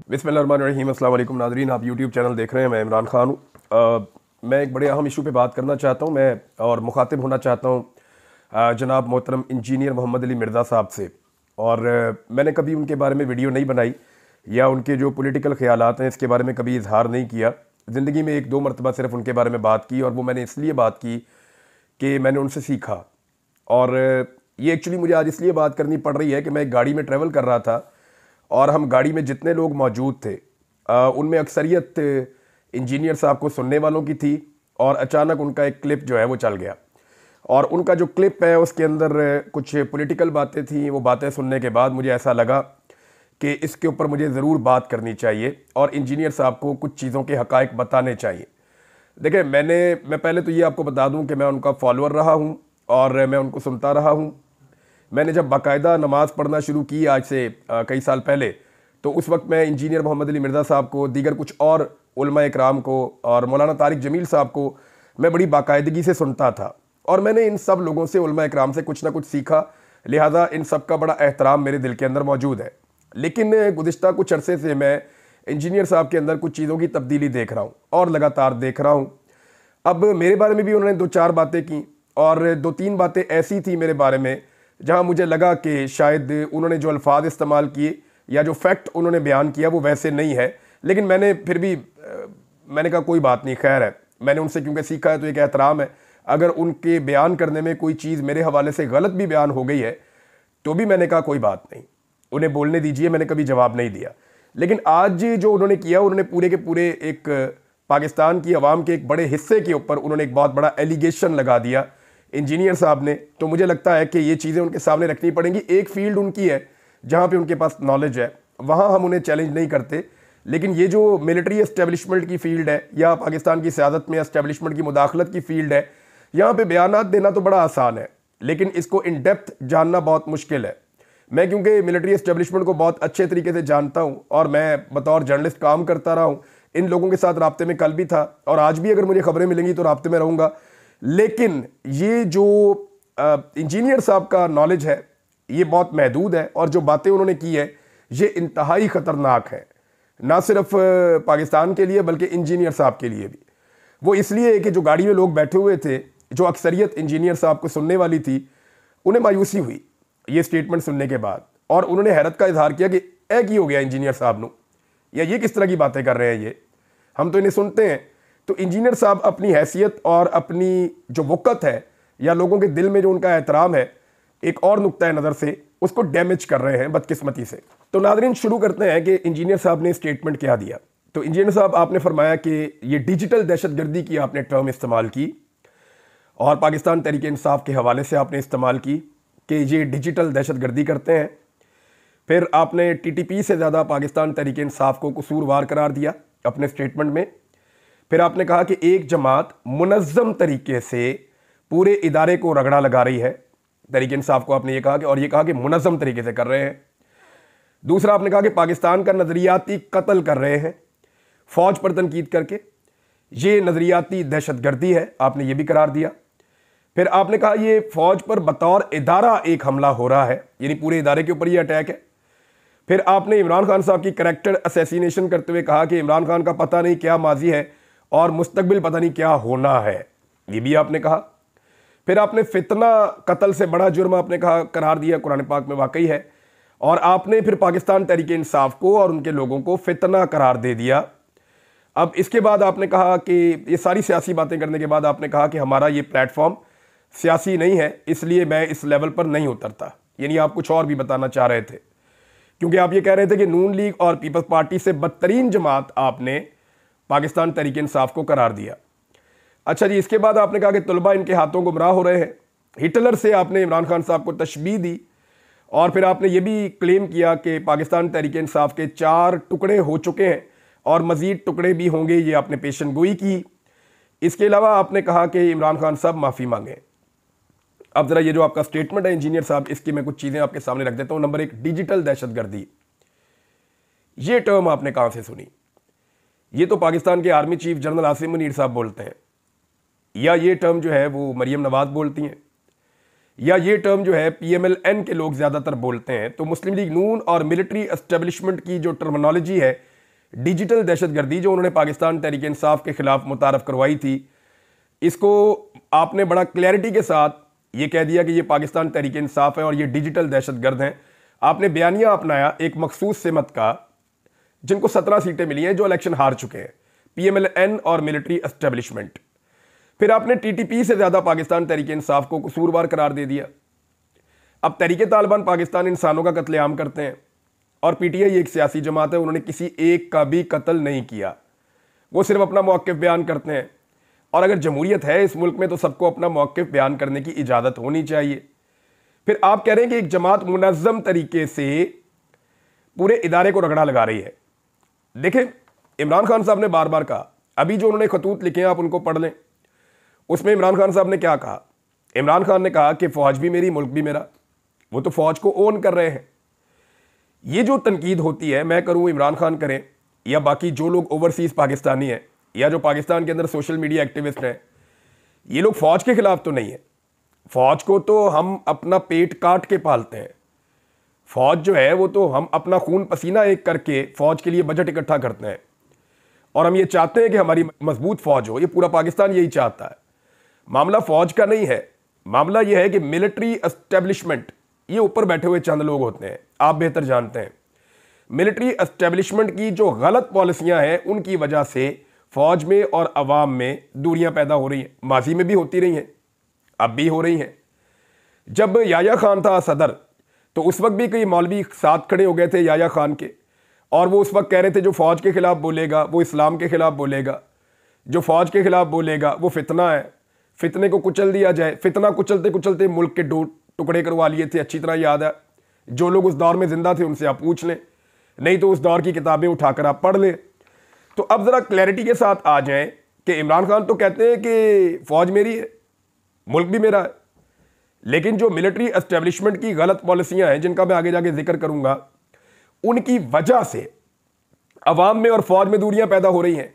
बिस्मिल्लाहिर्रहमानिर्रहीम। अस्सलाम वालेकुम नाज़रीन, आप यूट्यूब चैनल देख रहे हैं। मैं इमरान खान हूँ। मैं एक बड़े अहम इशू पे बात करना चाहता हूँ मैं और मुखातिब होना चाहता हूँ जनाब मोहतरम इंजीनियर मोहम्मद अली मिर्ज़ा साहब से। और मैंने कभी उनके बारे में वीडियो नहीं बनाई या उनके जो पॉलिटिकल ख़यालात हैं इसके बारे में कभी इजहार नहीं किया। ज़िंदगी में एक दो मरतबा सिर्फ उनके बारे में बात की और वो मैंने इसलिए बात की कि मैंने उनसे सीखा। और ये एक्चुअली मुझे आज इसलिए बात करनी पड़ रही है कि मैं एक गाड़ी में ट्रैवल कर रहा था और हम गाड़ी में जितने लोग मौजूद थे उनमें अक्सरियत इंजीनियर साहब को सुनने वालों की थी। और अचानक उनका एक क्लिप जो है वो चल गया और उनका जो क्लिप है उसके अंदर कुछ पॉलिटिकल बातें थी। वो बातें सुनने के बाद मुझे ऐसा लगा कि इसके ऊपर मुझे ज़रूर बात करनी चाहिए और इंजीनियर साहब को कुछ चीज़ों के हक़ाइक़ बताने चाहिए। देखिए, मैं पहले तो ये आपको बता दूं कि मैं उनका फॉलोअर रहा हूं और मैं उनको सुनता रहा हूं। मैंने जब बाकायदा नमाज़ पढ़ना शुरू की आज से कई साल पहले, तो उस वक्त मैं इंजीनियर मोहम्मद अली मिर्ज़ा साहब को, दीगर कुछ और उलमा इकराम को और मौलाना तारिक जमील साहब को मैं बड़ी बाकायदगी से सुनता था। और मैंने इन सब लोगों से, उलमा इकराम से कुछ ना कुछ सीखा, लिहाजा इन सब का बड़ा एहतराम मेरे दिल के अंदर मौजूद है। लेकिन गुज़िश्ता कुछ अरसे से मैं इंजीनियर साहब के अंदर कुछ चीज़ों की तब्दीली देख रहा हूँ और लगातार देख रहा हूँ। अब मेरे बारे में भी उन्होंने दो चार बातें की और दो तीन बातें ऐसी थी मेरे बारे में जहां मुझे लगा कि शायद उन्होंने जो अल्फाज इस्तेमाल किए या जो फैक्ट उन्होंने बयान किया वो वैसे नहीं है। लेकिन मैंने फिर भी मैंने कहा कोई बात नहीं, खैर है, मैंने उनसे क्योंकि सीखा है तो एक एहतराम है। अगर उनके बयान करने में कोई चीज़ मेरे हवाले से गलत भी बयान हो गई है तो भी मैंने कहा कोई बात नहीं, उन्हें बोलने दीजिए, मैंने कभी जवाब नहीं दिया। लेकिन आज जो उन्होंने किया, उन्होंने पूरे के पूरे एक पाकिस्तान की आवाम के एक बड़े हिस्से के ऊपर उन्होंने एक बहुत बड़ा एलिगेशन लगा दिया इंजीनियर साहब ने। तो मुझे लगता है कि ये चीज़ें उनके सामने रखनी पड़ेंगी। एक फील्ड उनकी है जहाँ पे उनके पास नॉलेज है, वहाँ हम उन्हें चैलेंज नहीं करते। लेकिन ये जो मिलिट्री एस्टेब्लिशमेंट की फील्ड है या पाकिस्तान की क़यादत में एस्टेब्लिशमेंट की मुदाखलत की फील्ड है, यहाँ पे बयानात देना तो बड़ा आसान है लेकिन इसको इन डेप्थ जानना बहुत मुश्किल है। मैं क्योंकि मिलिट्री एस्टेब्लिशमेंट को बहुत अच्छे तरीके से जानता हूँ और मैं बतौर जर्नलिस्ट काम करता रहा हूँ, इन लोगों के साथ राब्ते में कल भी था और आज भी अगर मुझे खबरें मिलेंगी तो राब्ते में रहूँगा। लेकिन ये जो इंजीनियर साहब का नॉलेज है ये बहुत महदूद है और जो बातें उन्होंने की है ये इंतहाई ख़तरनाक है, ना सिर्फ पाकिस्तान के लिए बल्कि इंजीनियर साहब के लिए भी। वो इसलिए कि जो गाड़ी में लोग बैठे हुए थे, जो अक्सरियत इंजीनियर साहब को सुनने वाली थी, उन्हें मायूसी हुई ये स्टेटमेंट सुनने के बाद और उन्होंने हैरत का इजहार किया कि ऐ की हो गया इंजीनियर साहब नू, या ये किस तरह की बातें कर रहे हैं, ये हम तो इन्हें सुनते हैं। तो इंजीनियर साहब अपनी हैसियत और अपनी जो वक़्त है या लोगों के दिल में जो उनका एहतराम है, एक और नुक्ता नज़र से उसको डैमेज कर रहे हैं बदकिस्मती से। तो नाज़रीन, शुरू करते हैं कि इंजीनियर साहब ने स्टेटमेंट क्या दिया। तो इंजीनियर साहब, आपने फरमाया कि ये डिजिटल दहशतगर्दी की आपने टर्म इस्तेमाल की और पाकिस्तान तहरीक इंसाफ के हवाले से आपने इस्तेमाल की कि ये डिजिटल दहशतगर्दी करते हैं। फिर आपने TTP से ज़्यादा पाकिस्तान तहरीक इंसाफ को कसूरवार करार दिया अपने स्टेटमेंट में। फिर आपने कहा कि एक जमात मुनज़्ज़म तरीके से पूरे इदारे को रगड़ा लगा रही है, तहरीक इंसाफ को आपने ये कहा कि, और ये कहा कि मुनज़्ज़म तरीके से कर रहे हैं। दूसरा आपने कहा कि पाकिस्तान का नज़रियाती कत्ल कर रहे हैं फ़ौज पर तनकीद करके, ये नज़रियाती दहशतगर्दी है, आपने ये भी करार दिया। फिर आपने कहा ये फ़ौज पर बतौर इदारा एक हमला हो रहा है, यानी पूरे इदारे के ऊपर ये अटैक है। फिर आपने इमरान खान साहब की करैक्टर असैसिनेशन करते हुए कहा कि इमरान खान का पता नहीं क्या माजी है और मुस्तकबिल पता नहीं क्या होना है, ये भी आपने कहा। फिर आपने फितना कत्ल से बड़ा जुर्म आपने कहा करार दिया, कुरान पाक में वाकई है। और आपने फिर पाकिस्तान तहरीक इंसाफ को और उनके लोगों को फितना करार दे दिया। अब इसके बाद आपने कहा कि ये सारी सियासी बातें करने के बाद आपने कहा कि हमारा ये प्लेटफॉर्म सियासी नहीं है, इसलिए मैं इस लेवल पर नहीं उतरता। यानी आप कुछ और भी बताना चाह रहे थे, क्योंकि आप ये कह रहे थे कि नून लीग और पीपल्स पार्टी से बदतरीन जमात आपने पाकिस्तान तहरीक इंसाफ को करार दिया। अच्छा जी, इसके बाद आपने कहा कि तलबा इनके हाथों गुमराह हो रहे हैं। हिटलर से आपने इमरान खान साहब को तशबीह दी और फिर आपने ये भी क्लेम किया कि पाकिस्तान तहरीक इंसाफ के 4 टुकड़े हो चुके हैं और मज़ीद टुकड़े भी होंगे, ये आपने पेशन गोई की। इसके अलावा आपने कहा कि इमरान खान साहब माफ़ी मांगें। अब ज़रा ये जो आपका स्टेटमेंट है इंजीनियर साहब, इसकी मैं कुछ चीज़ें आपके सामने रख देता हूँ। नंबर 1, डिजिटल दहशतगर्दी, ये टर्म आपने कहाँ से सुनी? ये तो पाकिस्तान के army chief general Asim Munir साहब बोलते हैं, या ये टर्म जो है वो मरियम नवाज बोलती हैं, या ये टर्म जो है PMLN के लोग ज़्यादातर बोलते हैं। तो मुस्लिम लीग नून और मिलिट्री एस्टेब्लिशमेंट की जो टर्मिनोलॉजी है डिजिटल दहशतगर्दी जो उन्होंने पाकिस्तान तहरीक इंसाफ के खिलाफ मुतारफ करवाई थी, इसको आपने बड़ा क्लैरिटी के साथ ये कह दिया कि ये पाकिस्तान तहरीक इंसाफ है और ये डिजिटल दहशतगर्द हैं। आपने बयानिया अपनाया एक मखसूस सिमत का, जिनको 17 सीटें मिली हैं, जो इलेक्शन हार चुके हैं, PMLN और मिलिट्री एस्टेब्लिशमेंट। फिर आपने TTP से ज़्यादा पाकिस्तान तहरीक इंसाफ को कसूरवार करार दे दिया। अब तहरीक तालिबान पाकिस्तान इंसानों का कत्लेआम करते हैं और PTI एक सियासी जमात है, उन्होंने किसी एक का भी कत्ल नहीं किया, वो सिर्फ अपना मौक़िफ़ बयान करते हैं। और अगर जमहूरियत है इस मुल्क में तो सबको अपना मौक़िफ़ बयान करने की इजाज़त होनी चाहिए। फिर आप कह रहे हैं कि एक जमात मुनज़्ज़म तरीके से पूरे इदारे को रगड़ा लगा रही है। देखें, इमरान खान साहब ने बार बार कहा, अभी जो उन्होंने खतूत लिखे हैं आप उनको पढ़ लें, उसमें इमरान खान साहब ने क्या कहा। इमरान खान ने कहा कि फ़ौज भी मेरी, मुल्क भी मेरा। वो तो फ़ौज को ओन कर रहे हैं। ये जो तनकीद होती है, मैं करूँ, इमरान खान करें, या बाकी जो लोग ओवरसीज़ पाकिस्तानी हैं या जो पाकिस्तान के अंदर सोशल मीडिया एक्टिविस्ट हैं, ये लोग फ़ौज के ख़िलाफ़ तो नहीं है। फ़ौज को तो हम अपना पेट काट के पालते हैं। फ़ौज जो है वो तो हम अपना खून पसीना एक करके फ़ौज के लिए बजट इकट्ठा करते हैं और हम ये चाहते हैं कि हमारी मजबूत फ़ौज हो। ये पूरा पाकिस्तान यही चाहता है। मामला फ़ौज का नहीं है, मामला ये है कि मिलिट्री एस्टेब्लिशमेंट, ये ऊपर बैठे हुए चंद लोग होते हैं, आप बेहतर जानते हैं। मिलिट्री एस्टेब्लिशमेंट की जो गलत पॉलिसियां हैं उनकी वजह से फ़ौज में और अवाम में दूरियां पैदा हो रही हैं। माजी में भी होती रही हैं, अब भी हो रही हैं। जब याया खान था सदर तो उस वक्त भी कई मौलवी साथ खड़े हो गए थे याया खान के, और वो उस वक्त कह रहे थे जो फ़ौज के ख़िलाफ़ बोलेगा वो इस्लाम के ख़िलाफ़ बोलेगा, जो फ़ौज के ख़िलाफ़ बोलेगा वो फितना है, फितने को कुचल दिया जाए। फितना कुचलते कुचलते मुल्क के दो टुकड़े करवा लिए थे, अच्छी तरह याद है। जो लोग उस दौर में ज़िंदा थे उनसे आप पूछ लें, नहीं तो उस दौर की किताबें उठाकर आप पढ़ लें। तो अब ज़रा क्लैरिटी के साथ आ जाएं कि इमरान खान तो कहते हैं कि फ़ौज मेरी है, मुल्क भी मेरा है, लेकिन जो मिलिट्री एस्टेब्लिशमेंट की गलत पॉलिसियां हैं जिनका मैं आगे जाके जिक्र करूंगा, उनकी वजह से अवाम में और फ़ौज में दूरियां पैदा हो रही हैं।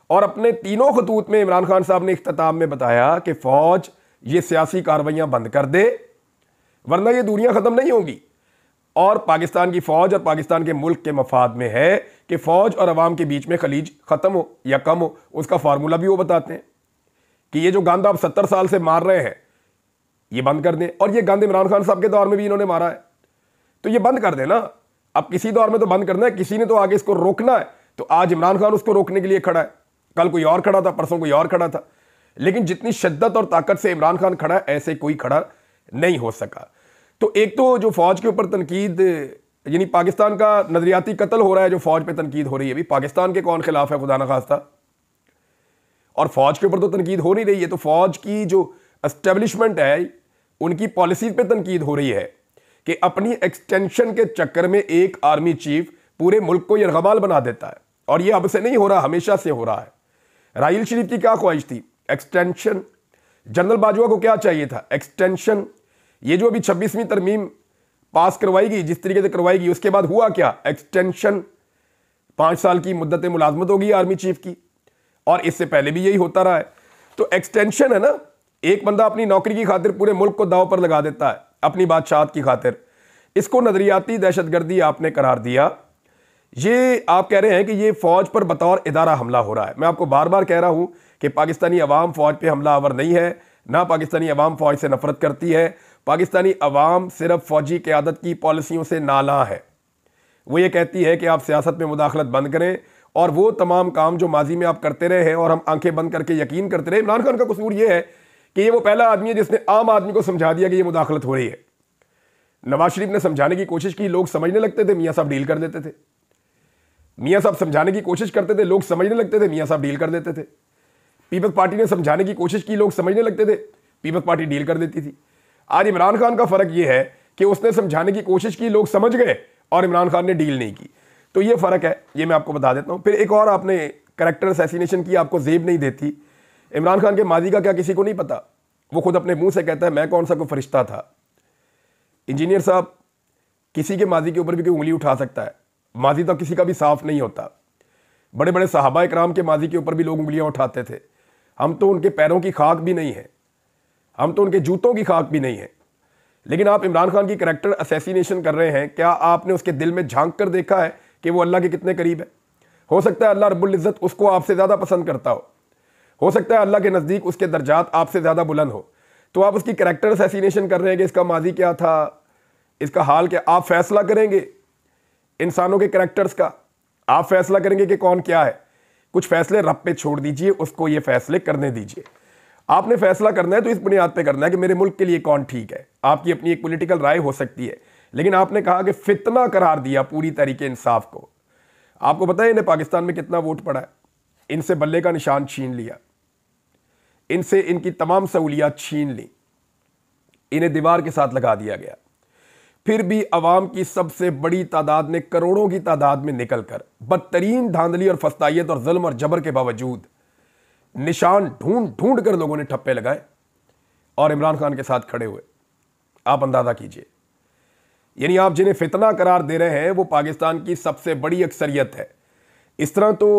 और अपने तीनों खतूत में इमरान खान साहब ने इख्तिताम में बताया कि फ़ौज ये सियासी कार्रवाइयां बंद कर दे, वरना ये दूरियां ख़त्म नहीं होंगी। और पाकिस्तान की फ़ौज और पाकिस्तान के मुल्क के मफाद में है कि फ़ौज और अवाम के बीच में खलीज ख़त्म हो या कम हो। उसका फार्मूला भी वो बताते हैं कि ये जो गंद आप 70 साल से मार रहे हैं ये बंद कर दें। और ये गंद इमरान खान साहब के दौर में भी इन्होंने मारा है, तो ये बंद कर दें ना। अब किसी दौर में तो बंद करना है, किसी ने तो आगे इसको रोकना है। तो आज इमरान खान उसको रोकने के लिए खड़ा है, कल कोई और खड़ा था, परसों कोई और खड़ा था, लेकिन जितनी शिद्दत और ताकत से इमरान खान खड़ा है ऐसे कोई खड़ा नहीं हो सका। तो एक तो जो फ़ौज के ऊपर तनकीद, यानी पाकिस्तान का नजरियाती कत्ल हो रहा है, जो फ़ौज पे तनकीद हो रही है, भी पाकिस्तान के कौन खिलाफ है खुदा न खास्ता, और फ़ौज के ऊपर तो तनकीद हो नहीं रही है। तो फ़ौज की जो एस्टेब्लिशमेंट है उनकी पॉलिसीज पे तनकीद हो रही है कि अपनी एक्सटेंशन के चक्कर में एक आर्मी चीफ पूरे मुल्क को यरगमाल बना देता है। और ये अब से नहीं हो रहा, हमेशा से हो रहा है। राहील शरीफ की क्या ख्वाहिश थी? एक्सटेंशन। जनरल बाजवा को क्या चाहिए था? एक्सटेंशन। ये जो अभी 26वीं तरमीम पास करवाई गई, जिस तरीके से करवाई गई, उसके बाद हुआ क्या? एक्सटेंशन। 5 साल की मुद्दत मुलाजमत होगी आर्मी चीफ की, और इससे पहले भी यही होता रहा है। तो एक्सटेंशन है ना, एक बंदा अपनी नौकरी की खातिर पूरे मुल्क को दांव पर लगा देता है अपनी बादशाहत की खातिर। इसको नजरियाती दहशतगर्दी आपने करार दिया। ये आप कह रहे हैं कि ये फ़ौज पर बतौर इदारा हमला हो रहा है। मैं आपको बार बार कह रहा हूं कि पाकिस्तानी अवाम फ़ौज पे हमलावर नहीं है, ना पाकिस्तानी अवाम फ़ौज से नफरत करती है। पाकिस्तानी अवाम सिर्फ फ़ौजी क़यादत की पॉलिसियों से नाला है। वो ये कहती है कि आप सियासत में मुदाखलत बंद करें, और वो तमाम काम जो माजी में आप करते रहे हैं और हम आंखें बंद करके यकीन करते रहे। इमरान खान का कसूर ये है कि ये वो पहला आदमी है जिसने आम आदमी को समझा दिया कि ये मुदाखलत हो रही है। नवाज शरीफ ने समझाने की कोशिश की, लोग समझने लगते थे, मियाँ साहब डील कर देते थे। मियाँ साहब समझाने की कोशिश करते थे, लोग समझने लगते थे, मियाँ साहब डील कर देते थे। पीपल्स पार्टी ने समझाने की कोशिश की, लोग समझने लगते थे, पीपल्स पार्टी डील कर देती थी। आज इमरान खान का फ़र्क ये है कि उसने समझाने की कोशिश की, लोग समझ गए, और इमरान खान ने डील नहीं की। तो ये फ़र्क है, ये मैं आपको बता देता हूँ। फिर एक और आपने कैरेक्टर असैसिनेशन की, आपको जेब नहीं देती। इमरान खान के माजी का क्या किसी को नहीं पता? वो खुद अपने मुंह से कहता है मैं कौन सा कोई फरिश्ता था। इंजीनियर साहब, किसी के माजी के ऊपर भी कोई उंगली उठा सकता है, माजी तो किसी का भी साफ नहीं होता। बड़े बड़े सहाबा इकराम के माजी के ऊपर भी लोग उंगलियां उठाते थे। हम तो उनके पैरों की खाक भी नहीं है, हम तो उनके जूतों की खाक भी नहीं है। लेकिन आप इमरान खान की कैरेक्टर असैसिनेशन कर रहे हैं। क्या आपने उसके दिल में झांक कर देखा है कि वो अल्लाह के कितने करीब है? हो सकता है अल्लाह रब्बुल इज़्ज़त उसको आपसे ज़्यादा पसंद करता हो सकता है अल्लाह के नज़दीक उसके दर्जात आपसे ज़्यादा बुलंद हो, तो आप उसकी कैरेक्टर असैसिनेशन कर रहे हैं कि इसका माजी क्या था, इसका हाल क्या। आप फैसला करेंगे इंसानों के कैरेक्टर्स का, आप फैसला करेंगे कि कौन क्या है। कुछ फैसले रब पे छोड़ दीजिए, उसको ये फैसले करने दीजिए। आपने फैसला करना है तो इस बुनियाद पे करना है कि मेरे मुल्क के लिए कौन ठीक है। आपकी अपनी एक पॉलिटिकल राय हो सकती है, लेकिन आपने कहा कि फितना करार दिया पूरी तरीके इंसाफ को। आपको पता है इन्हें पाकिस्तान में कितना वोट पड़ा है? इनसे बल्ले का निशान छीन लिया, इनसे इनकी तमाम सहूलियात छीन ली, इन्हें दीवार के साथ लगा दिया गया। फिर भी अवाम की सबसे बड़ी तादाद ने करोड़ों की तादाद में निकलकर बदतरीन धांधली और फस्तायत और जुल्म और जबर के बावजूद निशान ढूंढ ढूंढ कर लोगों ने ठप्पे लगाए और इमरान खान के साथ खड़े हुए। आप अंदाजा कीजिए, यानी आप जिन्हें फितना करार दे रहे हैं वो पाकिस्तान की सबसे बड़ी अक्सरियत है। इस तरह तो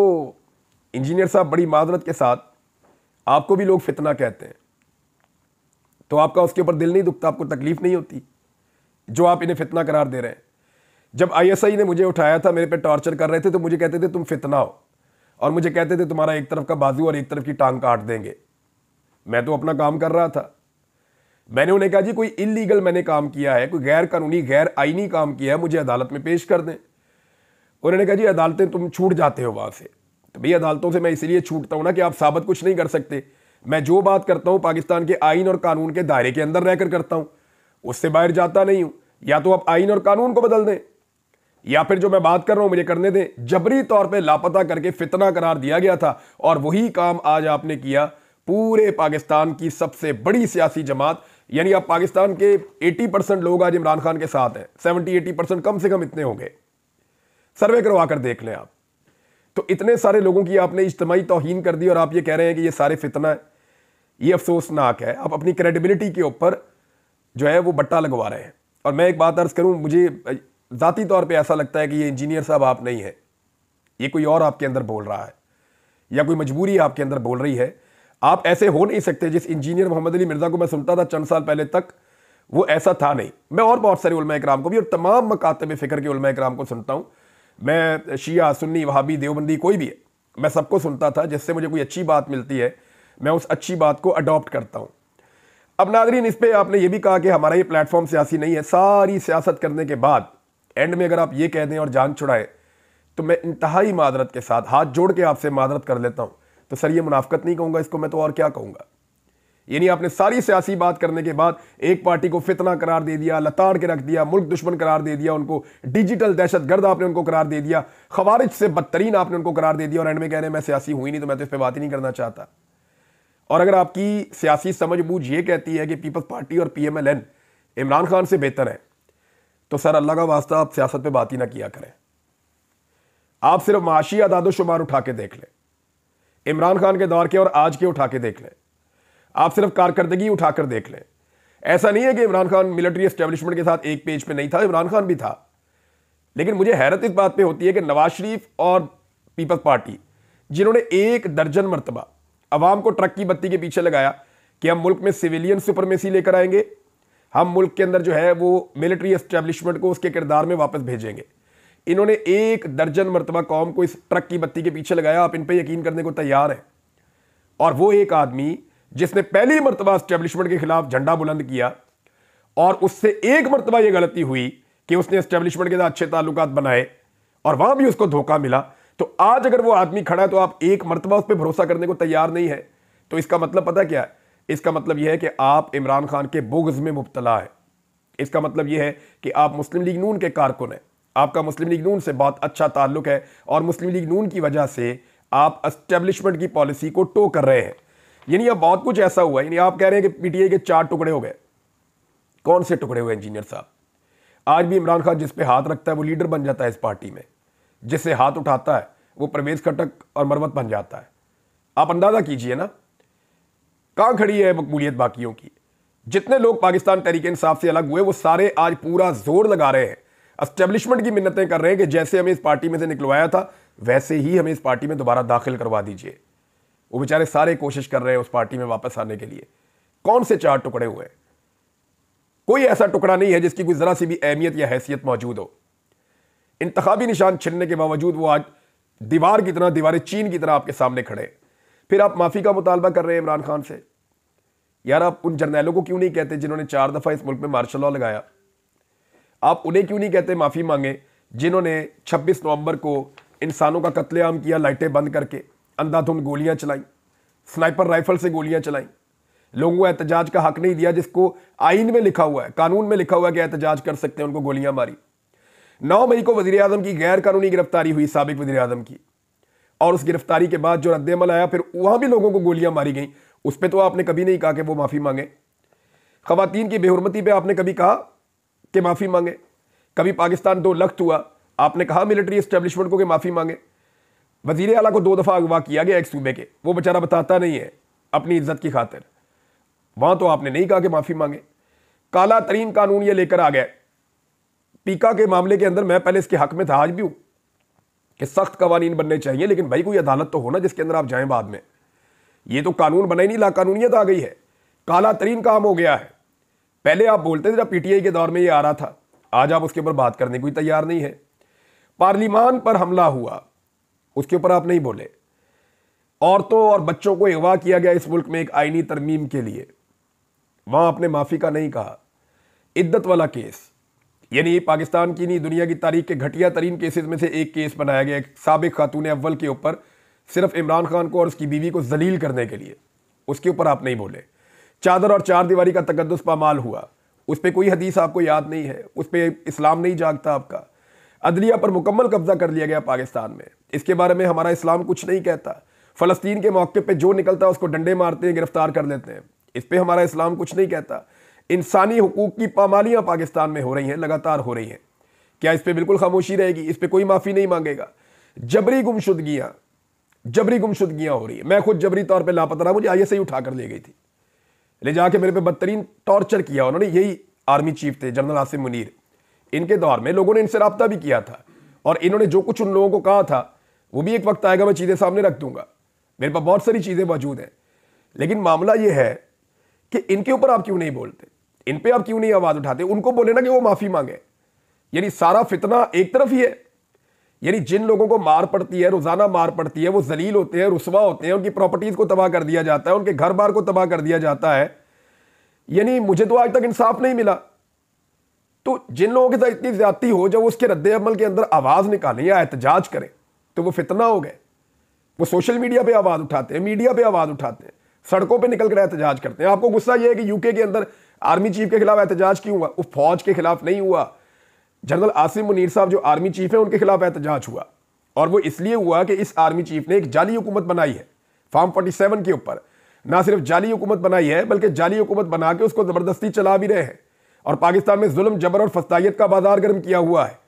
इंजीनियर साहब बड़ी माजरत के साथ आपको भी लोग फितना कहते हैं, तो आपका उसके ऊपर दिल नहीं दुखता, आपको तकलीफ नहीं होती जो आप इन्हें फितना करार दे रहे हैं। जब आईएसआई ने मुझे उठाया था, मेरे पे टॉर्चर कर रहे थे, तो मुझे कहते थे तुम फितना हो, और मुझे कहते थे तुम्हारा एक तरफ का बाजू और एक तरफ की टांग काट देंगे। मैं तो अपना काम कर रहा था। मैंने उन्हें कहा जी कोई इलीगल मैंने काम किया है, कोई गैर कानूनी गैर आईनी काम किया है, मुझे अदालत में पेश कर दें। उन्होंने कहा जी अदालतें तुम छूट जाते हो वहां से। तो भाई अदालतों से मैं इसलिए छूटता हूं ना कि आप साबित कुछ नहीं कर सकते। मैं जो बात करता हूं पाकिस्तान के आइन और कानून के दायरे के अंदर रहकर करता हूं, उससे बाहर जाता नहीं हूं। या तो आप आइन और कानून को बदल दें, या फिर जो मैं बात कर रहा हूं मुझे करने दें। जबरी तौर पे लापता करके फितना करार दिया गया था, और वही काम आज आपने किया। पूरे पाकिस्तान की सबसे बड़ी सियासी जमात, यानी आप पाकिस्तान के 80% लोग आज इमरान खान के साथ हैं, 70-80% कम से कम इतने होंगे, सर्वे करवा कर देख लें आप। तो इतने सारे लोगों की आपने इज्तिमाई तौहीन कर दी और आप ये कह रहे हैं कि ये सारे फितना है। ये अफसोसनाक है। आप अपनी क्रेडिबिलिटी के ऊपर जो है वो बट्टा लगवा रहे हैं। और मैं एक बात अर्ज करूं, मुझे ज़ाती तौर पे ऐसा लगता है कि ये इंजीनियर साहब आप नहीं है, ये कोई और आपके अंदर बोल रहा है, या कोई मजबूरी आपके अंदर बोल रही है। आप ऐसे हो नहीं सकते। जिस इंजीनियर मोहम्मद अली मिर्ज़ा को मैं सुनता था चंद साल पहले तक, वो ऐसा था नहीं। मैं और बहुत सारे उलमा इकराम को भी, और तमाम मकातब फ़िक्र के उलमा इकराम को सुनता हूँ। मैं शिया, सुन्नी, वहाबी, देवबंदी, कोई भी है, मैं सबको सुनता था। जिससे मुझे कोई अच्छी बात मिलती है मैं उस अच्छी बात को अडॉप्ट करता हूँ। अब नाज़रीन, इस पर आपने ये भी कहा कि हमारा ये प्लेटफॉर्म सियासी नहीं है। सारी सियासत करने के बाद एंड में अगर आप ये कह दें और जान छुड़ाएं, तो मैं इंतहाई मादरत के साथ हाथ जोड़ के आपसे मादरत कर लेता हूं। तो सर ये मुनाफकत नहीं कहूंगा इसको मैं, तो और क्या कहूंगा। यानी आपने सारी सियासी बात करने के बाद एक पार्टी को फितना करार दे दिया, लताड़ के रख दिया, मुल्क दुश्मन करार दे दिया, उनको डिजिटल दहशतगर्द आपने उनको करार दे दिया, खवारिज से बदतरीन आपने उनको करार दे दिया, और एंड में कह रहे हैं मैं सियासी हुई नहीं तो मैं तो इस पर बात ही नहीं करना चाहता। और अगर आपकी सियासी समझ बूझ ये कहती है कि पीपल्स पार्टी और PMLN इमरान खान से बेहतर है, तो सर अल्लाह का वास्ता आप सियासत पे बात ही ना किया करें। आप सिर्फ माशी आदादोशुमार उठा के देख लें, इमरान खान के दौर के और आज के उठा के देख लें। आप सिर्फ कारकर्दगी उठाकर देख लें। ऐसा नहीं है कि इमरान खान मिलिट्री एस्टेब्लिशमेंट के साथ एक पेज पे नहीं था, इमरान खान भी था। लेकिन मुझे हैरत इस बात पे होती है कि नवाज शरीफ और पीपल्स पार्टी, जिन्होंने 1 दर्जन मरतबा अवाम को ट्रक की बत्ती के पीछे लगाया कि हम मुल्क में सिविलियन सुपरमेसी लेकर आएंगे, हम मुल्क के अंदर जो है वो मिलिट्री एस्टेब्लिशमेंट को उसके किरदार में वापस भेजेंगे, इन्होंने 1 दर्जन मरतबा कौम को इस ट्रक की बत्ती के पीछे लगाया। आप इन पे यकीन करने को तैयार हैं। और वो एक आदमी जिसने पहली मरतबा एस्टेब्लिशमेंट के खिलाफ झंडा बुलंद किया, और उससे 1 मरतबा यह गलती हुई कि उसने एस्टेब्लिशमेंट के साथ अच्छे ताल्लुकात बनाए और वहां भी उसको धोखा मिला, तो आज अगर वो आदमी खड़ा है तो आप 1 मरतबा उस पर भरोसा करने को तैयार नहीं है। तो इसका मतलब पता क्या है? इसका मतलब यह है कि आप इमरान खान के बुग़्ज़ में मुब्तला है। इसका मतलब यह है कि आप मुस्लिम लीग नून के कारकुन हैं, आपका मुस्लिम लीग नून से बहुत अच्छा ताल्लुक है, और मुस्लिम लीग नून की वजह से आप एस्टेब्लिशमेंट की पॉलिसी को टो कर रहे हैं। यानी अब बहुत कुछ ऐसा हुआ है। यानी आप कह रहे हैं कि PTI के 4 टुकड़े हो गए। कौन से टुकड़े हुए इंजीनियर साहब? आज भी इमरान खान जिस पे हाथ रखता है वो लीडर बन जाता है इस पार्टी में, जिससे हाथ उठाता है वो परवेज खटक और मरवत बन जाता है। आप अंदाजा कीजिए ना कहां खड़ी है मकबूलियत बाकियों की। जितने लोग पाकिस्तान तहरीक इंसाफ से अलग हुए वो सारे आज पूरा जोर लगा रहे हैं, एस्टेब्लिशमेंट की मिन्नतें कर रहे हैं कि जैसे हमें इस पार्टी में से निकलवाया था वैसे ही हमें इस पार्टी में दोबारा दाखिल करवा दीजिए। वो बेचारे सारे कोशिश कर रहे हैं उस पार्टी में वापस आने के लिए। कौन से 4 टुकड़े हुए? कोई ऐसा टुकड़ा नहीं है जिसकी कोई जरा सी भी अहमियत या हैसियत मौजूद हो। इंतखाबी निशान छिनने के बावजूद वो आज दीवार की तरह, दीवारें चीन की तरह आपके सामने खड़े हैं। फिर आप माफ़ी का मुतालबा कर रहे हैं इमरान खान से। यार आप उन जर्नैलों को क्यों नहीं कहते जिन्होंने 4 दफ़ा इस मुल्क में मार्शल लॉ लगाया? आप उन्हें क्यों नहीं कहते माफ़ी मांगे जिन्होंने 26 नवंबर को इंसानों का कत्लेआम किया, लाइटें बंद करके, अंधाधुंध गोलियां चलाई, स्नाइपर राइफल से गोलियां चलाई, लोगों को एहतजाज का हक नहीं दिया, जिसको आइन में लिखा हुआ है, कानून में लिखा हुआ है कि एहतजाज कर सकते हैं, उनको गोलियां मारी। 9 मई को वज़ीर आज़म की गैर कानूनी गिरफ्तारी हुई, साबिक वज़ीर आज़म की, और उस गिरफ्तारी के बाद जो रद्द-ए-अमल आया, फिर वहां भी लोगों को गोलियां मारी गई। उस पर तो आपने कभी नहीं कहा कि वो माफ़ी मांगे। खवातीन की बेहुरमती पे आपने कभी कहा कि माफ़ी मांगे? कभी पाकिस्तान 2 लख्त हुआ, आपने कहा मिलिट्री एस्टेब्लिशमेंट को कि माफ़ी मांगे? वज़ीर आला को 2 दफ़ा अगवा किया गया एक सूबे के, वो बेचारा बताता नहीं है अपनी इज्जत की खातिर, वहां तो आपने नहीं कहा कि माफ़ी मांगे। काला तरीन कानून ये लेकर आ गए पीका के मामले के अंदर। मैं पहले इसके हक में था, आज भी हूं कि सख्त कवानीन बनने चाहिए, लेकिन भाई कोई अदालत तो हो ना जिसके अंदर आप जाएं बाद में। ये तो कानून बना ही नहीं, लाकानूनियत आ गई है, काला तरीन काम हो गया है। पहले आप बोलते थे जब पीटीआई के दौर में ये आ रहा था, आज आप उसके ऊपर बात करने को तैयार नहीं है। पार्लियामान पर हमला हुआ, उसके ऊपर आप नहीं बोले। औरतों और बच्चों को अगवा किया गया इस मुल्क में एक आईनी तरमीम के लिए, वहां आपने माफी का नहीं कहा। इद्दत वाला केस, यानी पाकिस्तान की नहीं दुनिया की तारीख के घटिया तरीन केसेस में से एक केस बनाया गया एक साबिक खातून अव्वल के ऊपर, सिर्फ इमरान खान को और उसकी बीवी को जलील करने के लिए, उसके ऊपर आप नहीं बोले। चादर और चार दीवारी का तकद्दुस पामाल हुआ, उस पर कोई हदीस आपको याद नहीं है, उस पर इस्लाम नहीं जागता आपका। अदलिया पर मुकम्मल कब्जा कर लिया गया पाकिस्तान में, इसके बारे में हमारा इस्लाम कुछ नहीं कहता। फ़लस्तीन के मौके पे जो निकलता है उसको डंडे मारते हैं, गिरफ्तार कर लेते हैं, इस पर हमारा इस्लाम कुछ नहीं कहता। इंसानी हुकूक की पामालियाँ पाकिस्तान में हो रही हैं, लगातार हो रही हैं। क्या इस पर बिल्कुल खामोशी रहेगी? इस पर कोई माफ़ी नहीं मांगेगा। जबरी गुमशुदगियाँ हो रही है। मैं खुद जबरी तौर पर लापता रहा, मुझे ISI उठा कर ले गई थी, ले जाके मेरे पे बदतरीन टॉर्चर किया उन्होंने। यही आर्मी चीफ थे जनरल आसिम मुनीर, इनके दौर में लोगों ने इनसे रब्ता भी किया था, और इन्होंने जो कुछ उन लोगों को कहा था वो भी एक वक्त आएगा मैं चीज़ें सामने रख दूंगा। मेरे पास बहुत सारी चीज़ें मौजूद हैं, लेकिन मामला ये है कि इनके ऊपर आप क्यों नहीं बोलते, इन पे आप क्यों नहीं आवाज़ उठाते? उनको बोले ना कि वो माफ़ी मांगे। यानी सारा फितना एक तरफ ही है, यानी जिन लोगों को मार पड़ती है, रोज़ाना मार पड़ती है, वो जलील होते हैं, रुस्वा होते हैं, उनकी प्रॉपर्टीज़ को तबाह कर दिया जाता है, उनके घर बार को तबाह कर दिया जाता है। यानी मुझे तो आज तक इंसाफ नहीं मिला। तो जिन लोगों के साथ इतनी ज्यादती हो, जब उसके रद्द-ए-अमल के अंदर आवाज़ निकालें या एहतजाज करें, तो वो फितना हो गए। वो सोशल मीडिया पे आवाज़ उठाते हैं, मीडिया पे आवाज़ उठाते हैं, सड़कों पे निकल कर एहतजाज करते हैं। आपको गुस्सा ये है कि यूके के अंदर आर्मी चीफ के खिलाफ एहतजाज क्यों हुआ? वो फौज के खिलाफ नहीं हुआ, जनरल आसिम मुनीर साहब जो आर्मी चीफ है उनके खिलाफ एहतजाज हुआ, और वो इसलिए हुआ कि इस आर्मी चीफ ने एक जाली हुकूमत बनाई है फार्म 47 के ऊपर। ना सिर्फ जाली हुकूमत बनाई है, बल्कि जाली हुकूमत बना के उसको ज़बरदस्ती चला भी रहे हैं, और पाकिस्तान में जुल्म, जबर और फस्तायत का बाजार गर्म किया हुआ है।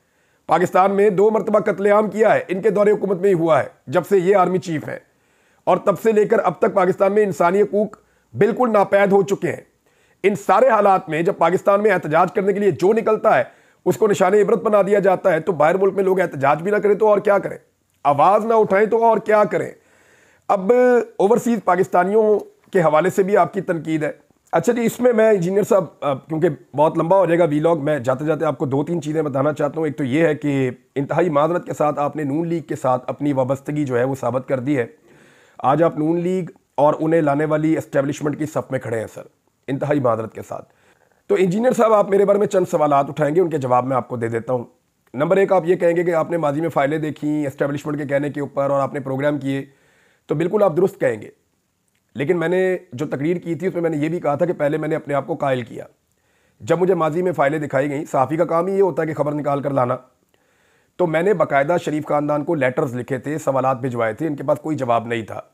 पाकिस्तान में 2 मरतबा कत्लेआम किया है, इनके दौरे हुकूमत में ही हुआ है जब से ये आर्मी चीफ है, और तब से लेकर अब तक पाकिस्तान में इंसानी हकूक बिल्कुल नापैद हो चुके हैं। इन सारे हालात में जब पाकिस्तान में एहतजाज करने के लिए जो निकलता है उसको निशाने इबरत बना दिया जाता है, तो बाहर मुल्क में लोग एहतजाज भी ना करें तो और क्या करें, आवाज़ ना उठाएं तो और क्या करें। अब ओवरसीज़ पाकिस्तानियों के हवाले से भी आपकी तनकीद है। अच्छा जी, इसमें मैं इंजीनियर साहब, क्योंकि बहुत लंबा हो जाएगा वीलॉग, मैं जाते जाते आपको 2-3 चीज़ें बताना चाहता हूँ। एक तो ये है कि इंतहाई माजरत के साथ आपने नून लीग के साथ अपनी वाबस्तगी जो है वो साबित कर दी है। आज आप नून लीग और उन्हें लाने वाली एस्टेब्लिशमेंट की सफ़ में खड़े हैं सर, इंतहाई माजरत के साथ। तो इंजीनियर साहब, आप मेरे बारे में चंद सवालात उठाएंगे, उनके जवाब मैं आपको दे देता हूँ। नंबर 1, आप ये कहेंगे कि आपने माजी में फ़ाइलें देखी एस्टेब्लिशमेंट के कहने के ऊपर और आपने प्रोग्राम किए, तो बिल्कुल आप दुरुस्त कहेंगे, लेकिन मैंने जो तकरीर की थी उसमें मैंने ये भी कहा था कि पहले मैंने अपने आप को कायल किया। जब मुझे माजी में फ़ाइलें दिखाई गई, सहाफ़ी का काम ही ये होता है कि खबर निकाल कर लाना, तो मैंने बाकायदा शरीफ ख़ानदान को लेटर्स लिखे थे, सवालात भिजवाए थे, इनके पास कोई जवाब नहीं था,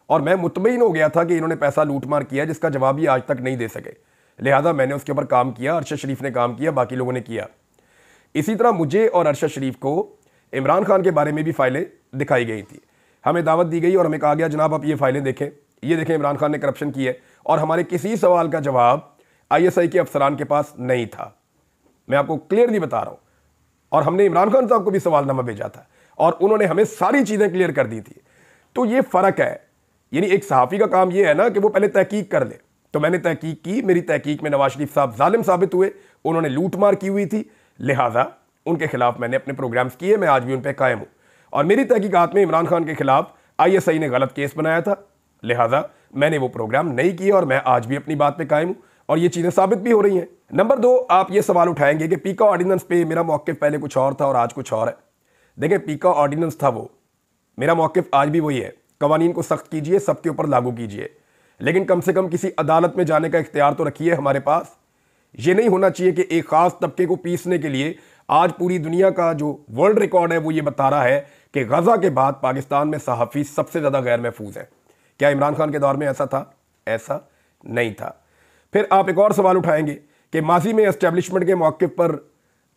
और मैं मुतमईन हो गया था कि इन्होंने पैसा लूटमार किया जिसका जवाब ये आज तक नहीं दे सके। लिहाजा मैंने उसके ऊपर काम किया, अरशद शरीफ ने काम किया, बाकी लोगों ने किया। इसी तरह मुझे और अरशद शरीफ को इमरान खान के बारे में भी फ़ाइलें दिखाई गई थी। हमें दावत दी गई और हमें कहा गया जनाब आप ये फ़ाइलें देखें, ये देखें इमरान खान ने करप्शन की है, और हमारे किसी सवाल का जवाब ISI के अफसरान के पास नहीं था। मैं आपको क्लियरली बता रहा हूँ, और हमने इमरान खान साहब को भी सवालनामा भेजा था और उन्होंने हमें सारी चीज़ें क्लियर कर दी थी। तो ये फ़र्क है, यानी एक सहाफ़ी का काम ये है ना कि वो पहले तहकीक कर ले। तो मैंने तहकीक की, मेरी तहकीक में नवाज शरीफ साहब जालिम साबित हुए, उन्होंने लूट मार की हुई थी, लिहाजा उनके खिलाफ मैंने अपने प्रोग्राम्स किए, मैं आज भी उन पर कायम हूँ। और मेरी तहकीकात में इमरान खान के खिलाफ ISI ने गलत केस बनाया था, लिहाजा मैंने वो प्रोग्राम नहीं किया और मैं आज भी अपनी बात पे कायम हूं और ये चीज़ें साबित भी हो रही हैं। नंबर 2, आप ये सवाल उठाएंगे कि पीका ऑर्डिनेंस पे मेरा मौक़िफ़ पहले कुछ और था और आज कुछ और है। देखें, पीका ऑर्डिनेंस था वो, मेरा मौक़िफ़ आज भी वही है। कवानीन को सख्त कीजिए, सबके ऊपर लागू कीजिए, लेकिन कम से कम किसी अदालत में जाने का इख्तियार तो रखिए हमारे पास। ये नहीं होना चाहिए कि एक ख़ास तबके को पीसने के लिए आज पूरी दुनिया का जो वर्ल्ड रिकॉर्ड है वो ये बता रहा है कि गज़ा के बाद पाकिस्तान में सहाफ़ी सबसे ज़्यादा गैर महफूज है। क्या इमरान खान के दौर में ऐसा था? ऐसा नहीं था। फिर आप एक और सवाल उठाएंगे कि माजी में एस्टेब्लिशमेंट के मौक़िफ़ पर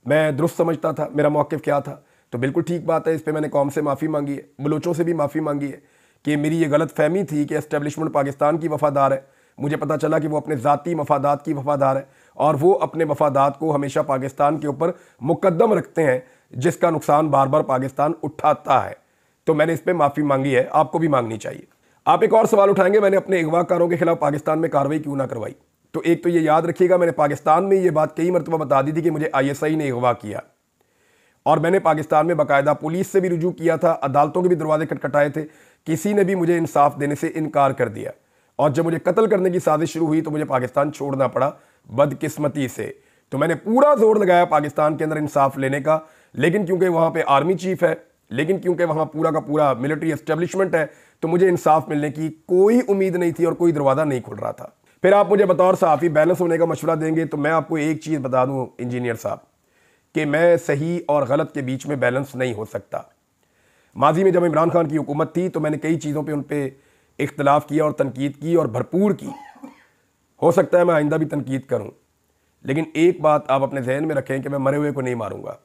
मैं दुरुस्त समझता था, मेरा मौक़िफ़ क्या था? तो बिल्कुल ठीक बात है, इस पर मैंने कौम से माफ़ी मांगी है, बलोचों से भी माफ़ी मांगी है कि मेरी ये गलत फहमी थी कि एस्टेब्लिशमेंट पाकिस्तान की वफ़ादार है। मुझे पता चला कि वो अपने ज़ाती मफादात की वफ़ादार है और वो अपने मफादात को हमेशा पाकिस्तान के ऊपर मुकद्दम रखते हैं, जिसका नुकसान बार बार पाकिस्तान उठाता है। तो मैंने इस पर माफ़ी मांगी है, आपको भी मांगनी चाहिए। आप एक और सवाल उठाएंगे, मैंने अपने अगवाकारों के खिलाफ पाकिस्तान में कार्रवाई क्यों ना करवाई? तो एक तो ये याद रखिएगा, मैंने पाकिस्तान में ये बात कई मरतबा बता दी थी कि मुझे ISI ने अगवा किया और मैंने पाकिस्तान में बाकायदा पुलिस से भी रुजू किया था, अदालतों के भी दरवाजे खटखटाए थे, किसी ने भी मुझे इंसाफ देने से इनकार कर दिया। और जब मुझे कत्ल करने की साजिश शुरू हुई तो मुझे पाकिस्तान छोड़ना पड़ा बदकिस्मती से। तो मैंने पूरा जोर लगाया पाकिस्तान के अंदर इंसाफ लेने का, लेकिन क्योंकि वहाँ पे आर्मी चीफ है, लेकिन क्योंकि वहाँ पूरा का पूरा मिलिट्री एस्टेब्लिशमेंट है, तो मुझे इंसाफ मिलने की कोई उम्मीद नहीं थी और कोई दरवाज़ा नहीं खुल रहा था। फिर आप मुझे बतौर सहाफ़ी बैलेंस होने का मशवरा देंगे, तो मैं आपको एक चीज़ बता दूँ इंजीनियर साहब कि मैं सही और गलत के बीच में बैलेंस नहीं हो सकता। माजी में जब इमरान खान की हुकूमत थी तो मैंने कई चीज़ों पे उन पर इख्तलाफ किया और तनकीद की और भरपूर की। हो सकता है मैं आइंदा भी तनकीद करूं, लेकिन एक बात आप अपने जहन में रखें कि मैं मरे हुए को नहीं मारूंगा,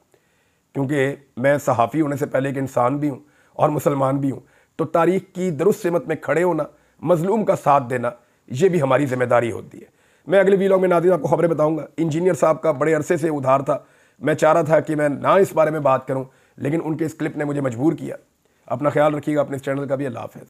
क्योंकि मैं सहाफ़ी होने से पहले एक इंसान भी हूं और मुसलमान भी हूं। तो तारीख़ की दुरुस्त सिमत में खड़े होना, मजलूम का साथ देना, ये भी हमारी जिम्मेदारी होती है। मैं अगले वीलॉग में नाज़रीन आपको खबरें बताऊँगा। इंजीनियर साहब का बड़े अरसे से उधार था, मैं चाह रहा था कि मैं ना इस बारे में बात करूँ, लेकिन उनके इस क्लिप ने मुझे मजबूर किया। अपना ख्याल रखिएगा, अपने इस चैनल का भी। अल्लाह हाफ़िज़।